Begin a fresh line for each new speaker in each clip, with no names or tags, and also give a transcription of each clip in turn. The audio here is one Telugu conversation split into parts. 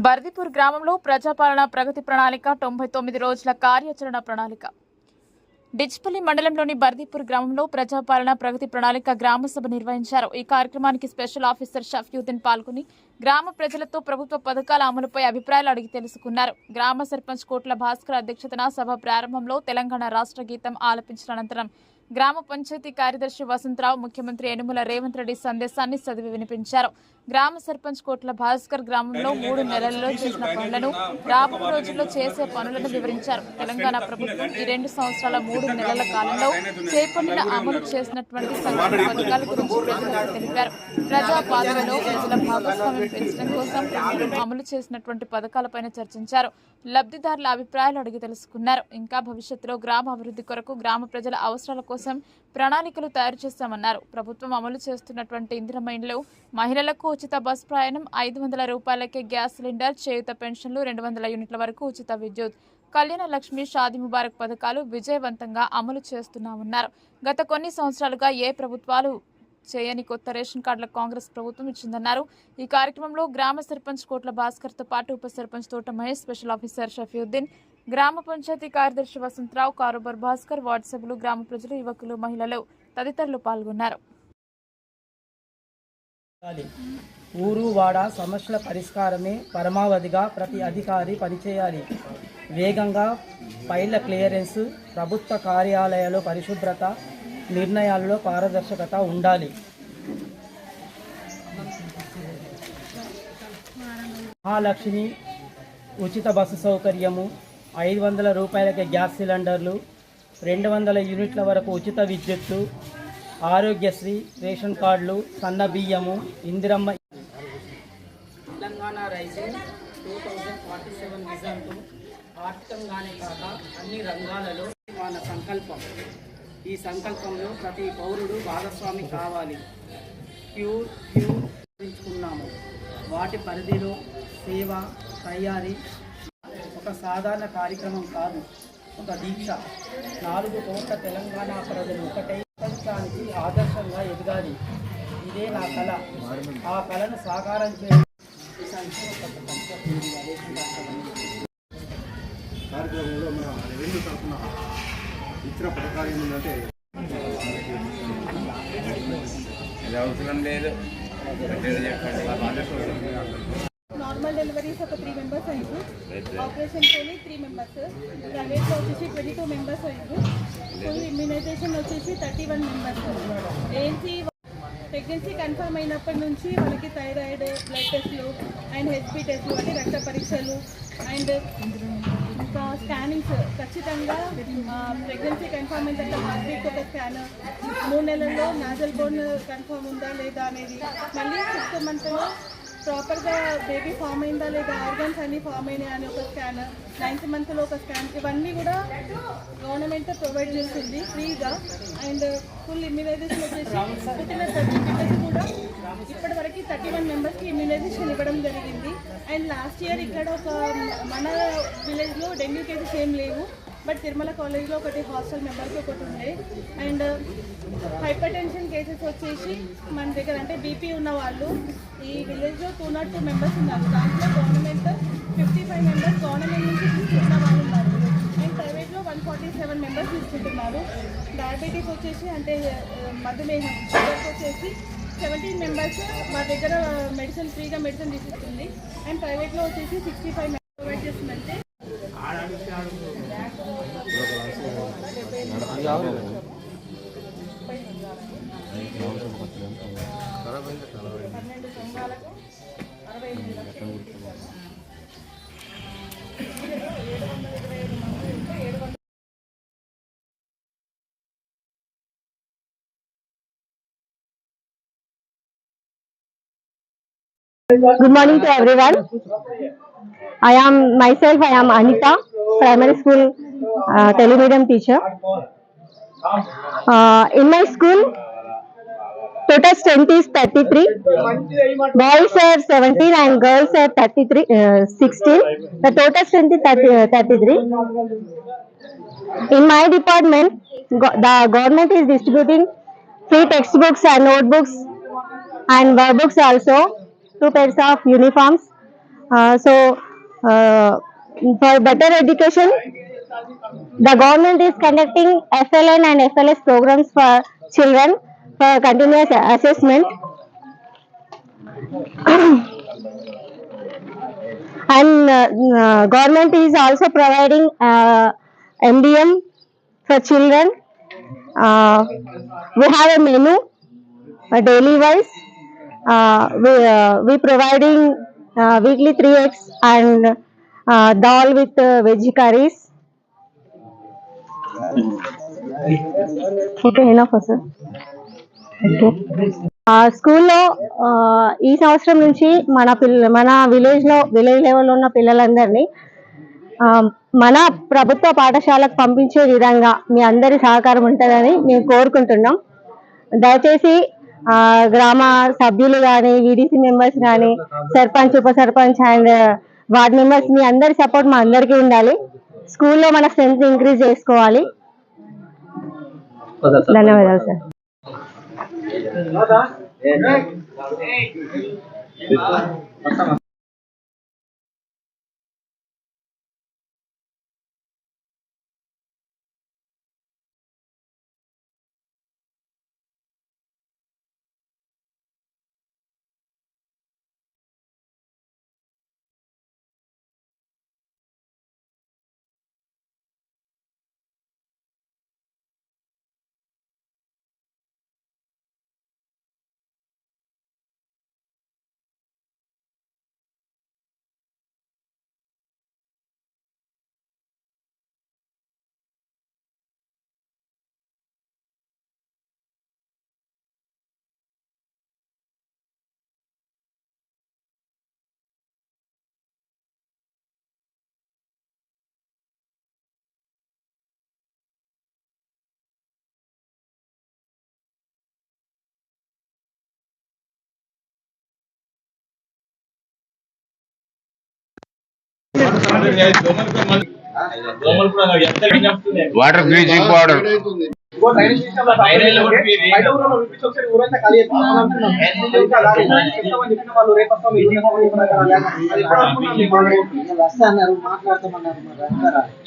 బర్దిపూర్ గ్రామంలో ప్రజాపాలన ప్రగతి ప్రణాళిక 99 రోజుల కార్యాచరణ ప్రణాళిక. డిచ్పల్లి మండలంలోని బర్దిపూర్ గ్రామంలో ప్రజాపాలన ప్రగతి ప్రణాళిక గ్రామ సభ నిర్వహించారు. ఈ కార్యక్రమానికి స్పెషల్ ఆఫీసర్ షఫీయుద్దీన్ పాల్గొని గ్రామ ప్రజలతో ప్రభుత్వ పథకాల అమలుపై అభిప్రాయాలు అడిగి తెలుసుకున్నారు. గ్రామ సర్పంచ్ కోట్ల భాస్కర్ అధ్యక్షతన సభ ప్రారంభంలో తెలంగాణ రాష్ట్ర గీతం ఆలపించిన అనంతరం గ్రామ పంచాయతీ కార్యదర్శి వసంతరావు ముఖ్యమంత్రి యనుమల రేవంత్ రెడ్డి సందేశాన్ని చదివి వినిపించారు. గ్రామ సర్పంచ్ కోట్ల భాస్కర్ గ్రామంలో 3 నెలల్లో చేసిన పనులను, రాబోయే రోజుల్లో చేసే పనులను వివరించారు. తెలంగాణ ప్రభుత్వం ఈ 2 సంవత్సరాల 3 నెలల కాలంలో చేపట్టిన అమలు చేసినటువంటి సంక్షేమ పథకాల గురించి ప్రజలకు తెలిపారు. ప్రజాపాలనలో ప్రజల భాగస్వామ్యం పెంచడం కోసం ప్రభుత్వం అమలు చేసినటువంటి పథకాలపైన చర్చించారు. లబ్ధిదారుల అభిప్రాయాలు అడిగి తెలుసుకున్నారు. ఇంకా భవిష్యత్తులో గ్రామ అభివృద్ధి కొరకు గ్రామ ప్రజల అవసరాల కోసం ప్రణాళికలు తయారు చేస్తామన్నారు. ప్రభుత్వం అమలు చేస్తున్నటువంటి ఇందిరమ్మ ఇండ్లు, మహిళలకు ఉచిత బస్ ప్రయాణం, 500 రూపాయలకే గ్యాస్ సిలిండర్, చేయూత పెన్షన్లు, 200 యూనిట్ల వరకు ఉచిత విద్యుత్, కళ్యాణ లక్ష్మి, షాదీ ముబారక్ పథకాలు విజయవంతంగా అమలు చేస్తున్నామన్నారు. గత కొన్ని సంవత్సరాలుగా ఏ ప్రభుత్వాలు చేయని కొత్త రేషన్ కార్డుల కాంగ్రెస్ ప్రభుత్వం ఇచ్చిందన్నారు. ఈ కార్యక్రమంలో గ్రామ సర్పంచ్ కోట్ల భాస్కర్ తో పాటు ఉప సర్పంచ్ తోట మహేష్, స్పెషల్ ఆఫీసర్ షఫీయుద్దీన్, గ్రామ పంచాయతీ కార్యదర్శి వసంతరావు, కారుబర్ భాస్కర్, వార్డు సభ్యులు, గ్రామ ప్రజలు, యువకులు, మహిళలు తదితరులు పాల్గొన్నారు.
ఊరు వాడ సమస్యల పరిష్కారమే పరమావధిగా ప్రతి అధికారి పనిచేయాలి. వేగంగా ఫైళ్ల క్లియరెన్స్, ప్రభుత్వ కార్యాలయాల్లో పరిశుభ్రత, నిర్ణయాలలో పారదర్శకత ఉండాలి. మహాలక్ష్మి ఉచిత బస్సు సౌకర్యము, 500 రూపాయలకి గ్యాస్ సిలిండర్లు, 200 యూనిట్ల వరకు ఉచిత విద్యుత్తు, ఆరోగ్యశ్రీ, రేషన్ కార్డులు, సన్న బియ్యము, ఇందిరమ్మ. తెలంగాణ రైజింగ్ 2047 విజన్తో ఆర్థికంగానే కాక అన్ని రంగాలలో మన సంకల్పం. ఈ సంకల్పంలో ప్రతి పౌరుడు భాగస్వామి కావాలి. క్యూరించుకున్నాము. వాటి పరిధిలో సేవ, తయారీ ఒక సాధారణ కార్యక్రమం కాదు, ఒక దీక్ష. 4 కోట్ల తెలంగాణ ప్రజలు ఒకటై ప్రపంచానికి ఆదర్శంగా ఎదగాలి. ఇదే నా కళ. ఆ కళను సాకారం చేయడం
కార్యక్రమంలో మన రెండు తరఫున ఇచ్చిన పథకాలు ఏంటంటే అవసరం లేదు.
నార్మల్ డెలివరీస్ ఒక 3 మెంబర్స్ అయ్యారు, ఆపరేషన్ తోని 3 మెంబర్స్, ప్రైవేట్లో వచ్చేసి 22 మెంబర్స్ అయ్యారు, ఫుల్ ఇమ్యునైజేషన్ వచ్చేసి 31 మెంబర్స్. ఏఎన్సీ ప్రెగ్నెన్సీ కన్ఫర్మ్ అయినప్పటి నుంచి వాళ్ళకి థైరాయిడ్, బ్లడ్ టెస్ట్లు అండ్ హెచ్పి టెస్ట్లు అంటే రక్త పరీక్షలు అండ్ ఇంకా స్కానింగ్స్ ఖచ్చితంగా. ప్రెగ్నెన్సీ కన్ఫర్మ్ అయిన తర్వాత హార్ట్ బీట్ ఒక స్కాన్, 3 నెలల్లో నాజల్ బోన్ కన్ఫర్మ్ ఉందా లేదా అనేది, మళ్ళీ 6th మంత్లో ప్రాపర్గా బేబీ ఫామ్ అయిందా లేదా, ఆర్గన్స్ అన్నీ ఫామ్ అయినాయి అని ఒక స్కాన్, 9th మంత్లో ఒక స్కాన్. ఇవన్నీ కూడా గవర్నమెంట్ ప్రొవైడ్ చేస్తుంది ఫ్రీగా. అండ్ ఫుల్ ఇమ్యునైజేషన్ వచ్చేసి పుట్టిన సర్టిఫికెట్స్ కూడా ఇప్పటివరకు 31 మెంబర్స్కి ఇమ్యునైజేషన్ ఇవ్వడం జరిగింది. అండ్ లాస్ట్ ఇయర్ ఇక్కడ ఒక మన విలేజ్లో డెంగ్యూ కేసెస్ ఏం లేవు, బట్ తిరుమల కాలేజ్లో ఒకటి హాస్టల్ మెంబర్కి ఒకటి ఉండే. అండ్ హైపర్ టెన్షన్ కేసెస్ వచ్చేసి మన దగ్గర అంటే బీపీ ఉన్న వాళ్ళు ఈ విలేజ్లో 202 మెంబర్స్ ఉన్నారు. దాంట్లో గవర్నమెంట్ 55 మెంబర్స్ గవర్నమెంట్ నుంచి తీసుకున్న వాళ్ళు ఉన్నారు. అండ్ ప్రైవేట్లో 147 మెంబర్స్ తీసుకుంటున్నారు. డయాబెటీస్ వచ్చేసి అంటే మధుమేహం, షుగర్స్ వచ్చేసి 17 మెంబర్స్ మా దగ్గర మెడిసిన్ ఫ్రీగా మెడిసిన్ తీసిస్తుంది. అండ్ ప్రైవేట్లో వచ్చేసి 65 మెంబర్స్ ప్రొవైడ్ చేస్తుందంటే
Good morning to everyone. I am Anita, primary school telemedium teacher. In my school, total strength is 33. Boys are 17 and girls are 16. The total strength is 33. In my department, the government is distributing free textbooks and notebooks and workbooks also, 2 pairs of uniforms, For better education, the government is conducting FLN and FLS programs for children for continuous assessment. And government is also providing MDM for children. We have a menu daily wise. We providing weekly 3 eggs and dal with veg curries. Okay, enough sir. Okay. స్కూల్లో ఈ సంవత్సరం నుంచి మన విలేజ్ లెవెల్లో ఉన్న పిల్లలందరినీ మన ప్రభుత్వ పాఠశాలకు పంపించే విధంగా మీ అందరి సహకారం ఉంటుందని మేము కోరుకుంటున్నాం. దయచేసి గ్రామ సభ్యులు కానీ, వీడీసీ మెంబర్స్ కానీ, సర్పంచ్, ఉప సర్పంచ్ అండ్ వార్డ్ మెంబర్స్ మీ అందరి సపోర్ట్ మా అందరికీ ఉండాలి. స్కూల్లో మన స్ట్రెంత్ ఇంక్రీజ్ చేసుకోవాలి. ధన్యవాదాలు sir.
Water bleaching powder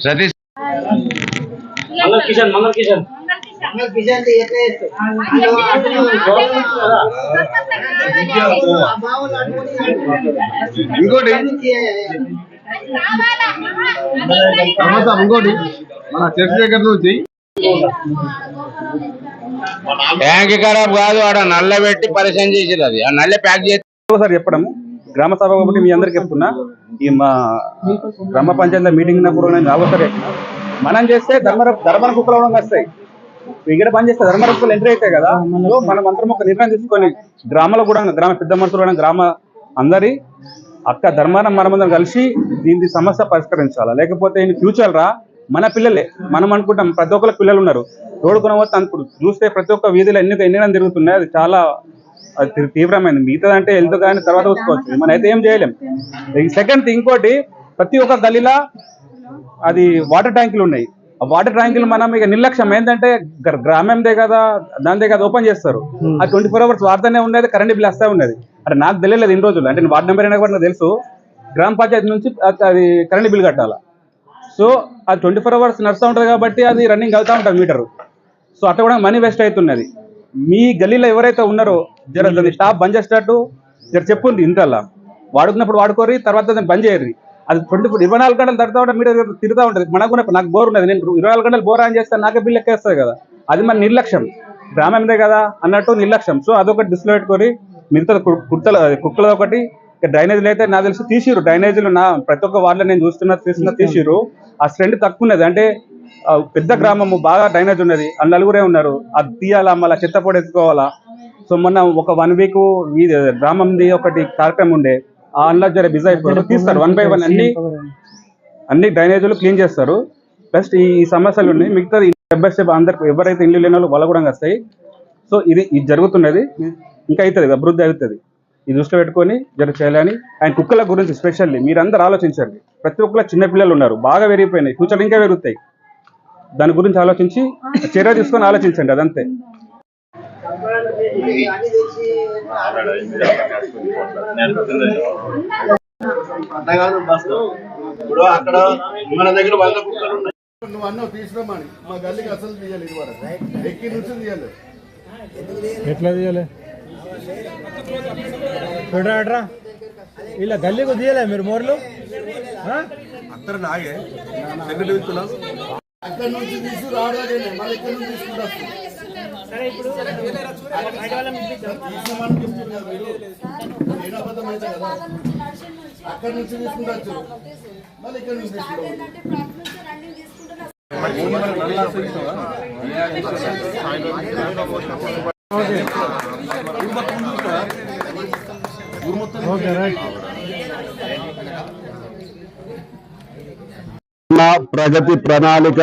Satish మంగళ కిషన్ ఇంకోటి మన చర్చ్ దగ్గర నుంచి ట్యాంక్ ఖరాబ్ కాదు, ఆడ నల్ల పెట్టి పరిచయం చేసేది. అది ఆ నల్ల ప్యాక్ చేసి
సార్ చెప్పడము గ్రామ సభ ఒకటి మీ అందరికి చెప్తున్నా. ఈ మా గ్రామ పంచాయతీ మీటింగ్ ఉన్నప్పుడు నేను రాబోతారు మనం చేస్తే ధర్మ కుక్కలు అవడం వస్తాయి. ఇక్కడ పని చేస్తే ధర్మ కుక్కలు ఎంటర్ అవుతాయి కదా. మనం అందరం ఒక నిర్ణయం తీసుకొని గ్రామాల్లో కూడా గ్రామ పెద్ద మనుషులు కూడా గ్రామ అందరి అక్క ధర్మానం మనమందరం కలిసి దీని సమస్య పరిష్కరించాలా. లేకపోతే ఇన్ ఫ్యూచర్ రా మన పిల్లలే మనం అనుకుంటాం ప్రతి ఒక్కరికి పిల్లలు ఉన్నారు. రోడ్డుకున్న పోతే అనుకుంటు చూస్తే ప్రతి ఒక్క వీధిలో ఎన్ని తిరుగుతున్నాయి. అది చాలా తీవ్రమైనది. మిగతాదంటే హెల్త్ కానీ తర్వాత చూసుకోవచ్చు, మనం అయితే ఏం చేయలేం. సెకండ్ ఇంకోటి, ప్రతి ఒక్క గలీలా అది వాటర్ ట్యాంకులు ఉన్నాయి. ఆ వాటర్ ట్యాంకులు మనం ఇక నిర్లక్ష్యం ఏంటంటే గ్రామందే కదా దానిదే కదా ఓపెన్ చేస్తారు. ఆ 24 hours వాడుతూనే ఉండేది, కరెంట్ బిల్ వస్తూ ఉన్నది. అంటే నాకు తెలియలేదు ఇన్ని రోజులు. అంటే వార్డు నెంబర్ అయినా కూడా నాకు తెలుసు గ్రామ పంచాయతీ నుంచి అది కరెంట్ బిల్ కట్టాలా. సో అది 24 hours నడుస్తూ ఉంటుంది కాబట్టి అది రన్నింగ్ అవుతూ ఉంటుంది మీటరు. సో అట్లా కూడా మనీ వేస్ట్ అవుతున్నది. మీ గల్లీలో ఎవరైతే ఉన్నారో జర దాన్ని స్టాప్ బంద్ చేసేటట్టు జర చెప్పుంది. ఇంతలా వాడుకున్నప్పుడు వాడుకోరి, తర్వాత దాన్ని బంద్ చేయరు. అది 24 గంటలు తడుతూ ఉంటే మీరు తిరుగుతూ ఉంటుంది. మనకు నాకు బోర్ ఉన్నది, నేను 24 గంటలు బోర్ ఆన్ చేస్తే నాకే బిల్ ఎక్కేస్తుంది కదా. అది మన నిర్లక్ష్యం, గ్రామందే కదా అన్నట్టు నిర్లక్ష్యం. సో అదొకటి దృష్టిలో పెట్టుకొని మిగతా కుక్కలు ఒకటి డ్రైనేజీలు అయితే నాకు తెలిసి తీసిరు. డ్రైనేజీలు నా ప్రతి ఒక్క వార్డులో నేను చూస్తున్నా తీసిరు. ఆ స్ట్రెంత్ తక్కువ ఉన్నది. అంటే పెద్ద గ్రామము, బాగా డ్రైనేజ్ ఉన్నది, ఆ నలుగురే ఉన్నారు. అది తీయాలా, మళ్ళీ చెత్త పొడి ఎత్తుకోవాలా. సో మొన్న ఒక 1 week గ్రామంది ఒకటి కార్యక్రమం ఉండే, ఆ అందులో జర బిజీ అయిపోయారు. తీస్తారు 1 by 1 అన్ని డ్రైనేజీలు క్లీన్ చేస్తారు. ప్లస్ ఈ సమస్యలు ఉన్నాయి. మిగతా స్టెప్ బై స్టెప్ అందరికి ఎవరైతే ఇల్లు లేని వాళ్ళు కూడా వస్తాయి. సో ఇది జరుగుతున్నది, ఇంకా అవుతుంది, అభివృద్ధి అవుతుంది. ఈ దృష్టిలో పెట్టుకొని జర చేయాలని. అండ్ కుక్కల గురించి స్పెషల్లీ మీరందరూ ఆలోచించండి. ప్రతి ఒక్కరు చిన్నపిల్లలు ఉన్నారు, బాగా పెరిగిపోయినాయి, ఫ్యూచర్ ఇంకా పెరుగుతాయి. దాని గురించి ఆలోచించి చర్య తీసుకొని ఆలోచించండి. అదంతే.
అంతగాను బస్సు ఇప్పుడు అక్కడ మన దగ్గర 100 కుక్కలు ఉన్నాయి. నువ్వు అన్న తీసుకురమ్మని మా గల్లీకి అసలు తీయాలి, ఇది వరకు ఎక్కి నుంచి తీయాలి.
ఎట్లా తీయాలి చూడరా ఇలా గల్లీకు తీయలే మీరు మోర్లు
అందరు నాగే అక్కడ నుంచి తీసు రావడం మళ్ళీ ఇక్కడ నుంచి తీసుకుంటా అక్కడ నుంచి తీసుకుంటా మళ్ళీ ఇక్కడ నుంచి
ప్రగతి ప్రణాళిక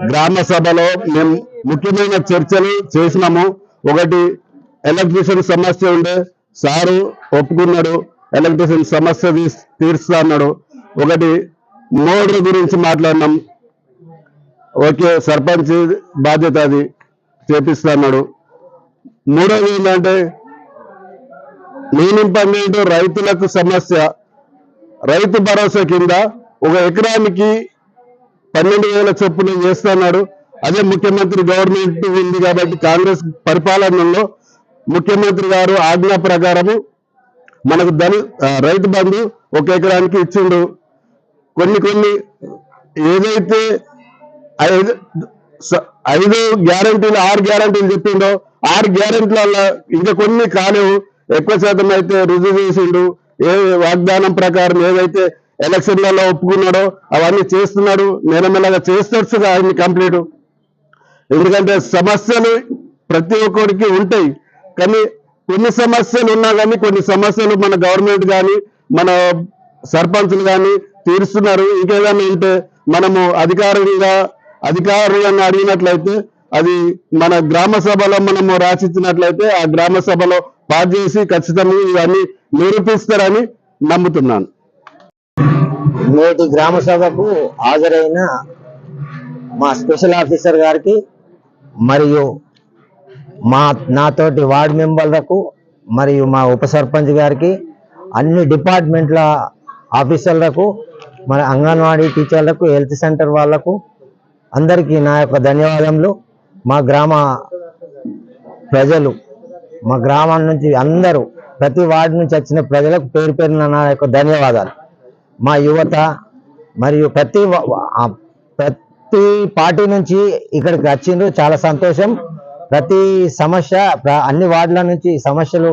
గ్రామ సభలో మేము ముఖ్యమైన చర్చలు చేసినాము. ఒకటి ఎలక్ట్రీషియన్ సమస్య ఉండే, సారు ఒప్పుకున్నాడు, ఎలక్ట్రీషియన్ సమస్య తీరుస్తా అన్నాడు. ఒకటి మోడల్ గురించి మాట్లాడినాం, ఓకే సర్పంచ్ బాధ్యత అది చేపిస్తా అన్నాడు. మూడోది ఏంటంటే మెయిన్ ఇంపార్టెంట్ రైతులకు సమస్య, రైతు భరోసా కింద ఒక ఎకరానికి 12,000 చొప్పున చేస్తున్నాడు. అదే ముఖ్యమంత్రి గవర్నమెంట్ ఉంది కాబట్టి కాంగ్రెస్ పరిపాలనలో ముఖ్యమంత్రి గారు ఆజ్ఞ ప్రకారము మనకు రైతు బంధు ఒక ఎకరానికి ఇచ్చిండు. కొన్ని ఏదైతే 5 గ్యారంటీలు 6 గ్యారంటీలు చెప్పిండో 6 గ్యారంటీల ఇంకా కొన్ని కాలేవు, ఎక్కువ శాతం అయితే రుజువు చేసిండు. ఏ వాగ్దానం ప్రకారం ఏదైతే ఎలక్షన్లలో ఒప్పుకున్నాడో అవన్నీ చేస్తున్నాడు, నెలమెల్లగా చేస్తాడు ఆయన్ని కంప్లీట్. ఎందుకంటే సమస్యలు ప్రతి ఒక్కరికి ఉంటాయి, కానీ కొన్ని సమస్యలు ఉన్నా కానీ కొన్ని సమస్యలు మన గవర్నమెంట్ కానీ మన సర్పంచులు కానీ తీరుస్తున్నారు. ఇంకేదైనా ఉంటే మనము అధికారులుగా అడిగినట్లయితే అది మన గ్రామ సభలో మనము రాసిచ్చినట్లయితే ఆ గ్రామ సభలో పాస్ చేసి ఖచ్చితంగా ఇవన్నీ నిరూపిస్తారని నమ్ముతున్నాను.
నేటి గ్రామ సభకు హాజరైన మా స్పెషల్ ఆఫీసర్ గారికి మరియు నాతోటి వార్డు మెంబర్లకు మరియు మా ఉప సర్పంచ్ గారికి, అన్ని డిపార్ట్మెంట్ల ఆఫీసర్లకు, మన అంగన్వాడీ టీచర్లకు, హెల్త్ సెంటర్ వాళ్లకు అందరికీ నా యొక్క ధన్యవాదములు. మా గ్రామ ప్రజలు, మా గ్రామం నుంచి అందరూ ప్రతి వార్డు నుంచి వచ్చిన ప్రజలకు పేరు పేరున నా యొక్క ధన్యవాదాలు. మా యువత మరియు ప్రతి పార్టీ నుంచి ఇక్కడికి వచ్చిండ్రు, చాలా సంతోషం. ప్రతి సమస్య అన్ని వార్డుల నుంచి సమస్యలు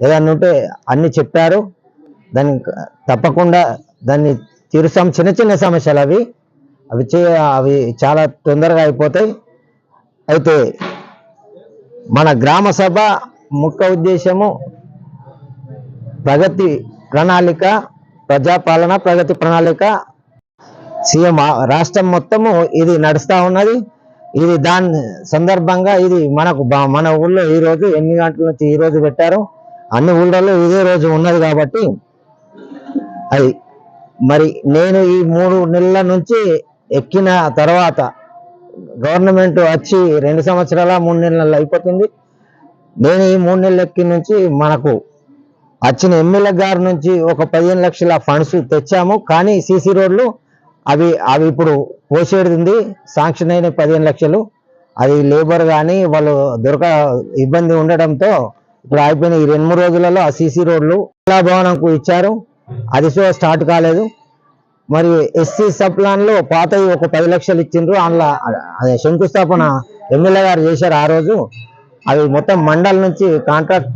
ఏదన్నా ఉంటే అన్ని చెప్పారు. దాన్ని తప్పకుండా దాన్ని తీరుస్తాం. చిన్న చిన్న సమస్యలు అవి చాలా తొందరగా అయిపోతాయి. అయితే మన గ్రామ సభ ముఖ్య ఉద్దేశము ప్రగతి ప్రణాళిక, ప్రజాపాలన ప్రగతి ప్రణాళిక. సీఎం రాష్ట్రం మొత్తము ఇది నడుస్తూ ఉన్నది. ఇది దాని సందర్భంగా ఇది మన ఊళ్ళో ఈ రోజు 8 గంటల నుంచి ఈ రోజు పెట్టారు. అన్ని ఊళ్ళలో ఇదే రోజు ఉన్నది కాబట్టి అది మరి నేను ఈ 3 నెలల నుంచి ఎక్కిన తర్వాత గవర్నమెంట్ వచ్చి 2 సంవత్సరాల 3 నెలలు అయిపోతుంది. నేను ఈ 3 నెలల ఎక్కి నుంచి మనకు వచ్చిన ఎమ్మెల్యే గారి నుంచి ఒక 15 లక్షల ఫండ్స్ తెచ్చాము. కానీ సీసీ రోడ్లు అవి ఇప్పుడు పోసేది శాంక్షన్ అయిన 15 లక్షలు. అది లేబర్ కానీ వాళ్ళు ఇబ్బంది ఉండడంతో ఇప్పుడు అయిపోయిన ఈ 2-3 రోజులలో ఆ సీసీ రోడ్లు భవనంకు ఇచ్చారు. అది స్టార్ట్ కాలేదు. మరి ఎస్సీ సబ్ ప్లాన్ లో పాతవి ఒక 10 లక్షలు ఇచ్చిండ్రు. అందులో శంకుస్థాపన ఎమ్మెల్యే గారు చేశారు ఆ రోజు. అవి మొత్తం మండల్ నుంచి కాంట్రాక్ట్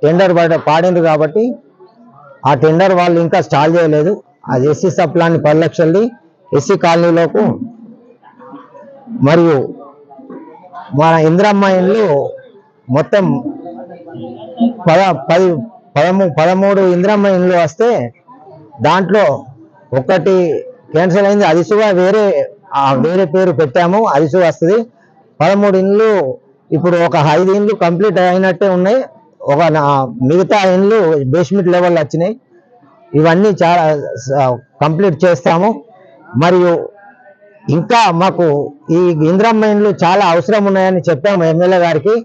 టెండర్ పాడిండ్రు కాబట్టి ఆ టెండర్ వాళ్ళు ఇంకా స్టార్ట్ చేయలేదు. అది ఎస్సీ సబ్ ప్లాన్ 10 లక్షలది ఎస్సీ కాలనీలోకు. మరియు మన ఇందిరమ్మ ఇండ్లు మొత్తం 13 ఇందిరమ్మ ఇండ్లు వస్తే దాంట్లో ఒకటి క్యాన్సిల్ అయింది. అది వేరే పేరు పెట్టాము, అది వస్తుంది. 13 ఇండ్లు ఇప్పుడు ఒక 5 ఇండ్లు కంప్లీట్ అయినట్టే ఉన్నాయి. ఒక మిగతా ఇండ్లు బేస్మెంట్ లెవెల్ వచ్చినాయి. ఇవన్నీ చాలా కంప్లీట్ చేస్తాము. మరియు ఇంకా మాకు ఈ ఇందిరమ్మ ఇండ్లు చాలా అవసరం ఉన్నాయని చెప్పాము ఎమ్మెల్యే గారికి.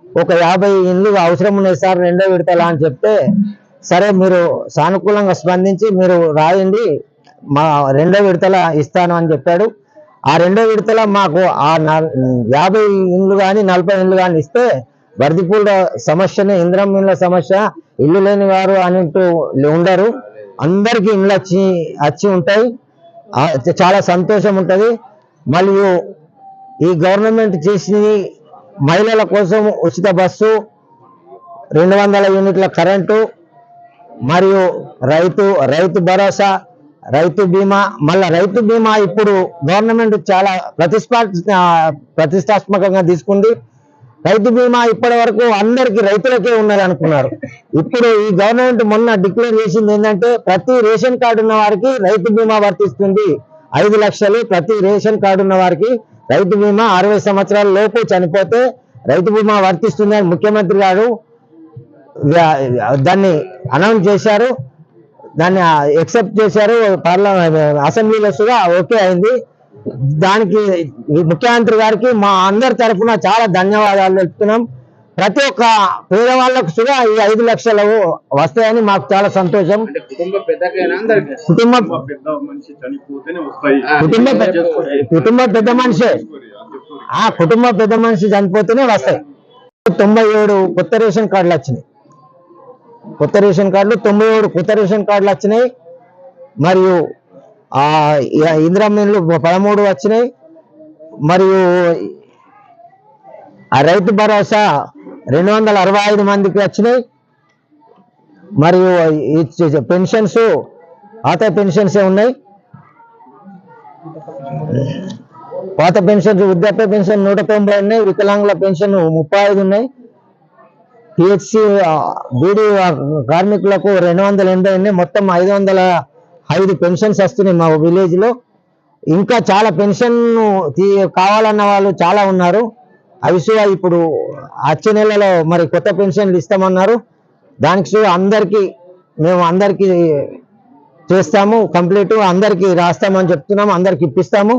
ఒక 50 ఇండ్లు అవసరం ఉన్నాయి సార్ రెండో విడతలా అని చెప్తే సరే మీరు సానుకూలంగా స్పందించి మీరు రాయండి, మా 2వ విడతల ఇస్తాను అని చెప్పాడు. ఆ 2వ విడతల మాకు ఆ 50 ఇండ్లు కానీ 40 ఇండ్లు కానీ ఇస్తే బర్దిపూల సమస్యని, ఇంద్రం ఇండ్ల సమస్య, ఇల్లు లేని వారు అన్నట్టు ఉండరు, అందరికీ ఇండ్లు వచ్చి ఉంటాయి. చాలా సంతోషం ఉంటుంది. మరియు ఈ గవర్నమెంట్ చేసింది మహిళల కోసం ఉచిత బస్సు, 200 యూనిట్ల కరెంటు, మరియు రైతు భరోసా, రైతు బీమా. మళ్ళా రైతు బీమా ఇప్పుడు గవర్నమెంట్ చాలా ప్రతిష్టాత్మకంగా తీసుకుంది. రైతు బీమా ఇప్పటి వరకు అందరికి రైతులకే ఉన్నది అనుకున్నారు. ఇప్పుడు ఈ గవర్నమెంట్ మొన్న డిక్లేర్ చేసింది ఏంటంటే ప్రతి రేషన్ కార్డు ఉన్న వారికి రైతు బీమా వర్తిస్తుంది. 5 లక్షలు ప్రతి రేషన్ కార్డు ఉన్న వారికి రైతు బీమా, 60 సంవత్సరాల లోపు చనిపోతే రైతు బీమా వర్తిస్తుంది అని ముఖ్యమంత్రి గారు దాన్ని అనౌన్స్ చేశారు, దాన్ని ఎక్సెప్ట్ చేశారు. అసెంబ్లీలో కూడా ఓకే అయింది. దానికి ముఖ్యమంత్రి గారికి మా అందరి తరఫున చాలా ధన్యవాదాలు తెలుపుతున్నాం. ప్రతి ఒక్క పేదవాళ్ళకు కూడా ఈ 5 లక్షలు వస్తాయని మాకు చాలా సంతోషం. కుటుంబ పెద్ద మనిషి కుటుంబ పెద్ద మనిషి చనిపోతేనే వస్తాయి. 97 కొత్త రేషన్ కార్డులు వచ్చినాయి. 97 కొత్త రేషన్ కార్డులు వచ్చినాయి. మరియు ఇందిరమ్మ ఇల్లు 13 వచ్చినాయి. మరియు ఆ రైతు భరోసా 265 మందికి వచ్చినాయి. మరియు పెన్షన్స్ పాత పెన్షన్సే ఉన్నాయి. పాత పెన్షన్, వృద్ధాప్య పెన్షన్ 190 ఉన్నాయి. వికలాంగుల పెన్షన్ 35 ఉన్నాయి. పిహెచ్సి బీడీ కార్మికులకు 280 ఉన్నాయి. మొత్తం 505 పెన్షన్స్ వస్తున్నాయి మా విలేజ్ లో. ఇంకా చాలా పెన్షన్ కావాలన్న వాళ్ళు చాలా ఉన్నారు. అవి ఇప్పుడు వచ్చే నెలలో మరి కొత్త పెన్షన్లు ఇస్తామన్నారు. దానికి మేము అందరికీ చేస్తాము, కంప్లీట్ అందరికీ రాస్తామని చెప్తున్నాము, అందరికి ఇప్పిస్తాము.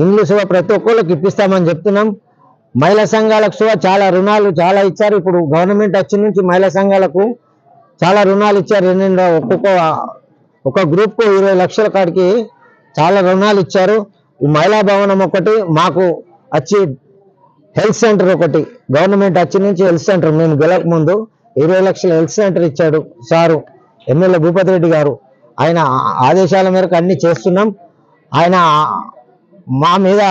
ఇండ్లు ప్రతి ఒక్కళ్ళకి ఇప్పిస్తామని చెప్తున్నాం. మహిళా సంఘాలకు చాలా రుణాలు చాలా ఇచ్చారు. ఇప్పుడు గవర్నమెంట్ వచ్చి నుంచి మహిళా సంఘాలకు చాలా రుణాలు ఇచ్చారు. ఒక గ్రూప్ కు 20 లక్షల కాడికి చాలా రుణాలు ఇచ్చారు. ఈ మహిళా భవనం ఒకటి మాకు వచ్చి, హెల్త్ సెంటర్ ఒకటి గవర్నమెంట్ వచ్చి నుంచి హెల్త్ సెంటర్ మేము గెలక ముందు 20 లక్షల హెల్త్ సెంటర్ ఇచ్చాడు సారు ఎమ్మెల్యే భూపతి రెడ్డి గారు. ఆయన ఆదేశాల మేరకు అన్ని చేస్తున్నాం. ఆయన మా మీద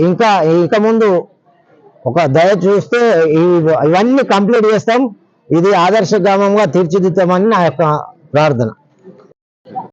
ఇంకా ముందు ఒక దయ చూస్తే ఇవన్నీ కంప్లీట్ చేస్తాం. ఇది ఆదర్శ గ్రామంగా తీర్చిదిద్దామని నా యొక్క ప్రార్థన.